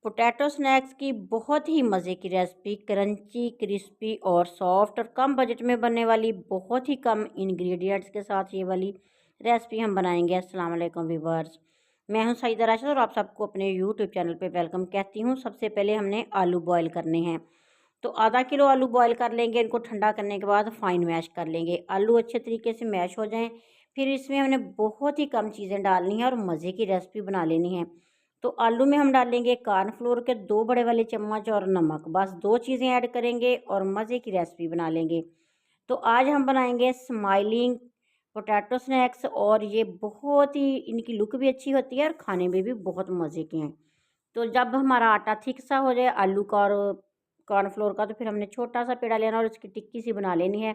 Potato snacks की बहुत ही मज़े की रेसिपी, क्रंची, क्रिस्पी और सॉफ्ट और कम बजट में बनने वाली, बहुत ही कम इंग्रेडिएंट्स के साथ ये वाली रेसिपी हम बनाएंगे। अस्सलाम वालेकुम व्यूअर्स, मैं हूं सईदा राशिद और आप सबको अपने यूट्यूब चैनल पे वेलकम कहती हूं। सबसे पहले हमने आलू बॉयल करने हैं, तो आधा किलो आलू बॉयल कर लेंगे। इनको ठंडा करने के बाद फाइन मैश कर लेंगे। आलू अच्छे तरीके से मैश हो जाएं, फिर इसमें हमने बहुत ही कम चीज़ें डालनी है और मज़े की रेसिपी बना लेनी है। तो आलू में हम डालेंगे कॉर्नफ्लोर के 2 बड़े वाले चम्मच और नमक, बस 2 चीज़ें ऐड करेंगे और मज़े की रेसिपी बना लेंगे। तो आज हम बनाएंगे स्माइलिंग पोटैटो स्नैक्स और ये बहुत ही, इनकी लुक भी अच्छी होती है और खाने में भी बहुत मज़े के हैं। तो जब हमारा आटा थिक सा हो जाए आलू का और कॉर्नफ्लोर का, तो फिर हमने छोटा सा पेड़ा लेना और इसकी टिक्की सी बना लेनी है।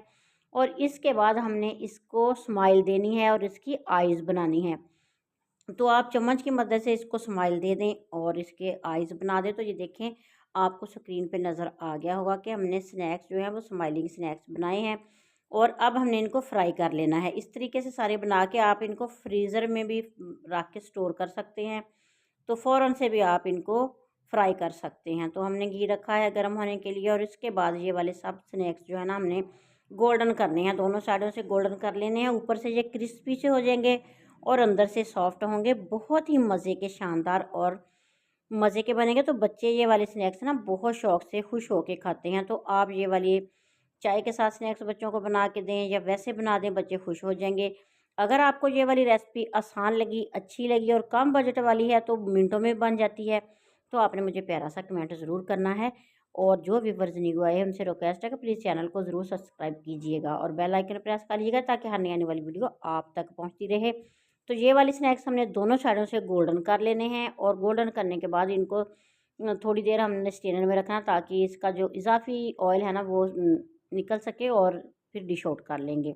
और इसके बाद हमने इसको स्माइल देनी है और इसकी आइज़ बनानी है। तो आप चम्मच की मदद से इसको स्माइल दे दें और इसके आइज़ बना दें। तो ये देखें, आपको स्क्रीन पे नज़र आ गया होगा कि हमने स्नैक्स जो हैं वो स्माइलिंग स्नैक्स बनाए हैं। और अब हमने इनको फ्राई कर लेना है। इस तरीके से सारे बना के आप इनको फ्रीज़र में भी रख के स्टोर कर सकते हैं, तो फ़ौरन से भी आप इनको फ्राई कर सकते हैं। तो हमने घी रखा है गर्म होने के लिए और इसके बाद ये वाले सब स्नैक्स जो है ना, हमने गोल्डन करने हैं। दोनों साइडों से गोल्डन कर लेने हैं। ऊपर से ये क्रिस्पी से हो जाएंगे और अंदर से सॉफ्ट होंगे। बहुत ही मज़े के, शानदार और मज़े के बनेंगे। तो बच्चे ये वाले स्नैक्स ना बहुत शौक़ से खुश होके खाते हैं। तो आप ये वाली चाय के साथ स्नैक्स बच्चों को बना के दें या वैसे बना दें, बच्चे खुश हो जाएंगे। अगर आपको ये वाली रेसिपी आसान लगी, अच्छी लगी और कम बजट वाली है, तो मिनटों में बन जाती है, तो आपने मुझे प्यारा सा कमेंट ज़रूर करना है। और जो व्यूअर्स न्यू आए हैं उनसे रिक्वेस्ट है कि प्लीज़ चैनल को ज़रूर सब्सक्राइब कीजिएगा और बेल आइकन प्रेस कर लीजिएगा ताकि हर नई आने वाली वीडियो आप तक पहुंचती रहे। तो ये वाली स्नैक्स हमने दोनों साइडों से गोल्डन कर लेने हैं और गोल्डन करने के बाद इनको थोड़ी देर हमने स्टेनर में रखना ताकि इसका जो इजाफी ऑयल है ना वो निकल सके और फिर डिश आउट कर लेंगे।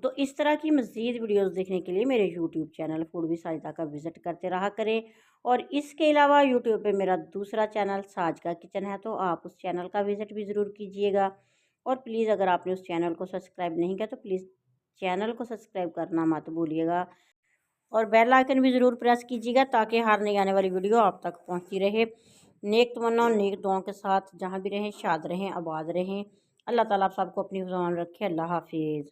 तो इस तरह की मज़ीद वीडियोस देखने के लिए मेरे YouTube channel food with Sajida का विज़िट करते रहा करें। और इसके अलावा यूट्यूब पे मेरा दूसरा चैनल साज का किचन है, तो आप उस चैनल का विज़िट भी ज़रूर कीजिएगा। और प्लीज़ अगर आपने उस चैनल को सब्सक्राइब नहीं किया तो प्लीज़ चैनल को सब्सक्राइब करना मत भूलिएगा और बेल आइकन भी ज़रूर प्रेस कीजिएगा ताकि हर नई आने वाली वीडियो आप तक पहुंचती रहे। नेक तमन्ना और नेक दुआओं के साथ जहाँ भी रहें, शाद रहें, आबाद रहें। अल्लाह ताला आप सबको अपनी ज़ुबान रखे। अल्लाह हाफिज़।